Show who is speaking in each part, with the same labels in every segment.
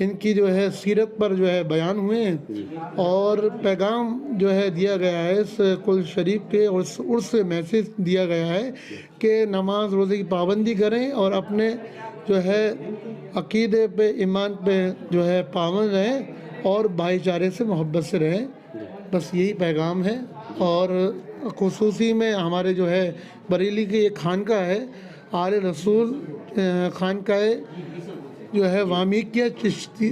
Speaker 1: ان کی جو ہے سیرت پر جو ہے بیان ہوئے ہیں، اور پیغام جو ہے دیا گیا ہے اس کل شریف کے، اور اس عرس سے میسج دیا گیا ہے کہ نماز روزے کی پابندی کریں اور اپنے جو ہے عقیدے پہ، ایمان پہ جو ہے پابند رہیں اور بھائی چارے سے محبت سے رہیں، بس یہی پیغام ہے۔ اور خصوصی میں ہمارے جو ہے بریلی کی ایک خانقاہ ہے، آل رسول خانقاہ جو ہے وامیکیہ چشتی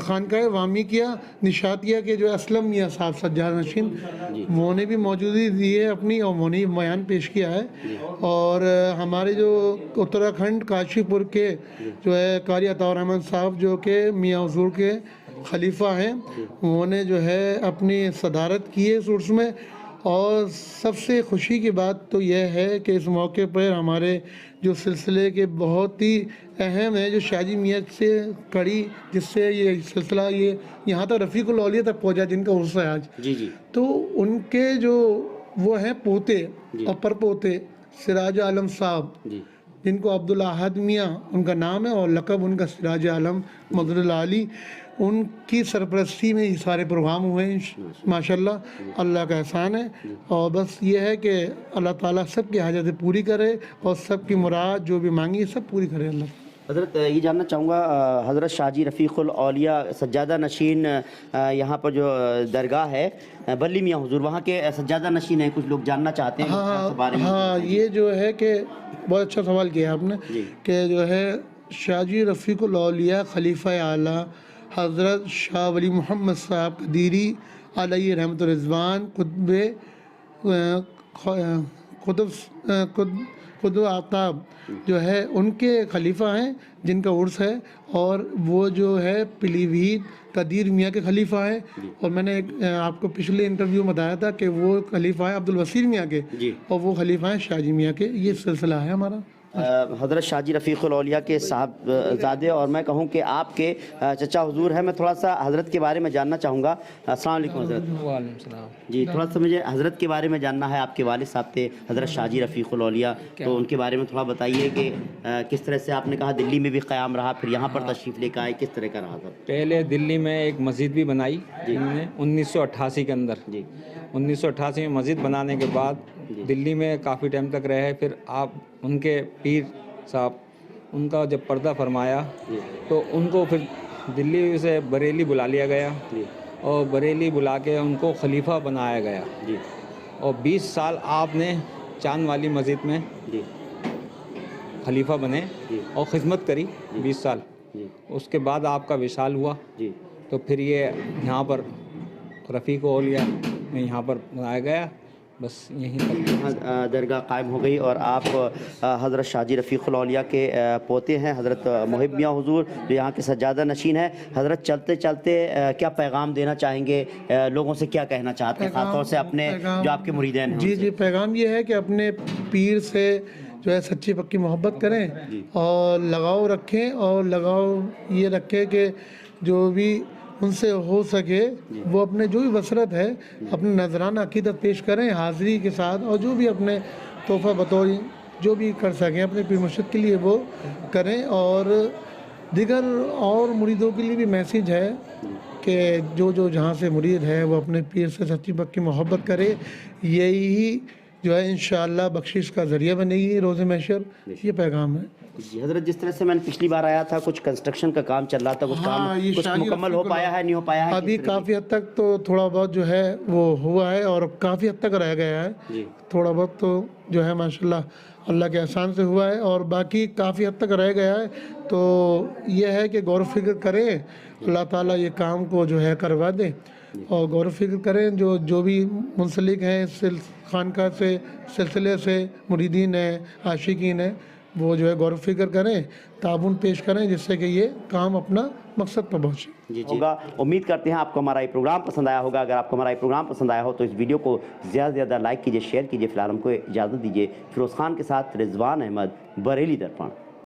Speaker 1: خانقاہ وامیکیہ نشاتیہ کے جو اسلم میاں صاحب سجاد نشین، وہ نے بھی موجودگی دی ہے اپنی، اور وہ نے بیان پیش کیا ہے۔ اور ہمارے جو اتراکھنڈ کاشی پور کے جو ہے قاری عطاء الرحمن صاحب جو کہ میاں حضور کے خلیفہ ہیں، وہ نے جو ہے اپنی صدارت کی ہے اس عرس میں۔ اور سب سے خوشی کی بات تو یہ ہے کہ اس موقع پر ہمارے جو سلسلے کے بہت ہی اہم ہے، جو شاہ جی میاں سے کڑی، جس سے یہ سلسلہ یہ یہاں تک رفیق الاولیاء تک پہنچا، جن کا عرس ہے آج، تو ان کے جو وہ ہیں پوتے اور پر پوتے سراج عالم صاحب، جن کو عبدالاحد میاں ان کا نام ہے اور لقب ان کا سراج عالم مدد العالی، ان کی سرپرستی میں یہ سارے پروگرام ہوئے ہیں ماشاءاللہ، اللہ کا احسان ہے۔ اور بس یہ ہے کہ اللہ تعالیٰ سب کی حاجتیں پوری کرے اور سب کی مراد جو بھی مانگی سب پوری کرے اللہ۔
Speaker 2: حضرت یہ جاننا چاہوں گا، حضرت شاہ جی رفیق الاولیاء سجادہ نشین یہاں پر جو درگاہ ہے بلی میاں حضور، وہاں کے سجادہ نشین ہیں، کچھ لوگ جاننا چاہتے ہیں اس بارے میں۔
Speaker 1: ہاں، یہ جو ہے کہ بہت اچھا سوال کیا آپ نے، کہ جو ہے شاہ جی رفیق الاولیاء خلیفہ اعلیٰ حضرت شاہ ولی محمد صاحب قدیری علیہ رحمۃ الرضوان قطب آفتاب جو ہے ان کے خلیفہ ہیں، جن کا عرس ہے، اور وہ جو ہے پیلی بھیت قدیر میاں کے خلیفہ ہیں۔ اور میں نے آپ کو پچھلے انٹرویو میں بتایا تھا کہ وہ خلیفہ ہیں عبدالوسیل میاں کے، اور وہ خلیفہ ہیں شاہ جی میاں کے۔ یہ سلسلہ ہے ہمارا۔ حضرت شاہ جی رفیق الاولیاء کے صاحب زادے، اور میں کہوں کہ آپ کے چچا حضور ہیں، میں تھوڑا سا حضرت کے بارے میں جاننا چاہوں گا۔ السلام علیکم حضرت۔
Speaker 3: وعلیکم السلام۔
Speaker 2: جی، تھوڑا سا مجھے حضرت کے بارے میں جاننا ہے۔ آپ کے والد صاحب تھے حضرت شاہ جی رفیق الاولیاء، تو ان کے بارے میں تھوڑا بتائیے کہ کس طرح سے آپ نے کہا دلی میں بھی قیام رہا، پھر یہاں پر تشریف لے کے آئے، کس طرح کا رہا تھا؟
Speaker 3: پہلے دلی میں ایک مسجد بھی بنائی انہوں نے 1988 کے اندر۔ 1988 میں مسجد بنانے کے بعد دلی میں کافی ٹائم تک رہے، پھر آپ ان کے پیر صاحب ان کا جب پردہ فرمایا تو ان کو پھر دلی سے بریلی بلا لیا گیا، اور بریلی بلا کے ان کو خلیفہ بنایا گیا، اور 20 سال آپ نے چاند والی مسجد میں خلیفہ بنے اور خدمت کری 20 سال۔ اس کے بعد آپ کا وصال ہوا، تو پھر یہ یہاں پر رفیق الاولیاء میں یہاں پر بنایا گیا، بس یہیں تک
Speaker 2: درگاہ قائم ہو گئی۔ اور آپ حضرت شاہ جی رفیق الاولیاء کے پوتے ہیں حضرت محب میاں حضور، جو یہاں کے سجادہ نشین ہیں۔ حضرت چلتے چلتے کیا پیغام دینا چاہیں گے لوگوں سے، کیا کہنا چاہتے ہیں خاص طور سے اپنے جو آپ کے مریدین ہیں؟
Speaker 1: جی، پیغام یہ ہے کہ اپنے پیر سے جو ہے سچی پکی محبت کریں اور لگاؤ رکھیں، اور لگاؤ یہ رکھیں کہ جو بھی ان سے ہو سکے وہ اپنے جو بھی بصرت ہے اپنے نذرانہ عقیدت پیش کریں حاضری کے ساتھ، اور جو بھی اپنے تحفہ بطور جو بھی کر سکیں اپنے پیر مرشد کے لیے وہ کریں۔ اور دیگر اور مریدوں کے لیے بھی میسیج ہے کہ جو جہاں سے مرید ہے وہ اپنے پیر سے سچی پکی محبت کرے، یہی جو ہے انشاءاللہ بخشش کا ذریعہ بنے گی روز محشر۔ یہ پیغام ہے۔
Speaker 2: جی حضرت، جس طرح سے میں نے پچھلی بار آیا تھا کچھ کنسٹرکشن کا کام چل رہا تھا، کچھ مکمل ہو پایا ہے، نہیں ہو پایا ہے؟
Speaker 1: ابھی کافی حد تک تو تھوڑا بہت جو ہے وہ ہوا ہے، اور کافی حد تک رہ گیا ہے، تھوڑا بہت تو جو ہے ماشاءاللہ اللہ کے احسان سے ہوا ہے، اور باقی کافی حد تک رہ گیا ہے۔ تو یہ ہے کہ غور و فکر کریں، اللہ تعالیٰ یہ کام کو جو ہے کروا دے، اور غور و فکر کریں جو بھی منسلک ہیں اس خانقاہ سے، سلسلے سے، مریدین ہیں، عاشقین ہیں، وہ جو ہے غور و فکر کریں، تعاون پیش کریں، جس سے کہ یہ کام اپنا مقصد پر پہنچے۔
Speaker 2: جی ہوگا، امید کرتے ہیں آپ کو ہمارا یہ پروگرام پسند آیا ہوگا۔ اگر آپ کو ہمارا یہ پروگرام پسند آیا ہو تو اس ویڈیو کو زیادہ سے زیادہ لائک کیجیے، شیئر کیجیے۔ فی الحال ہم کو اجازت دیجیے۔ فیروز خان کے ساتھ رضوان احمد، بریلی درپن۔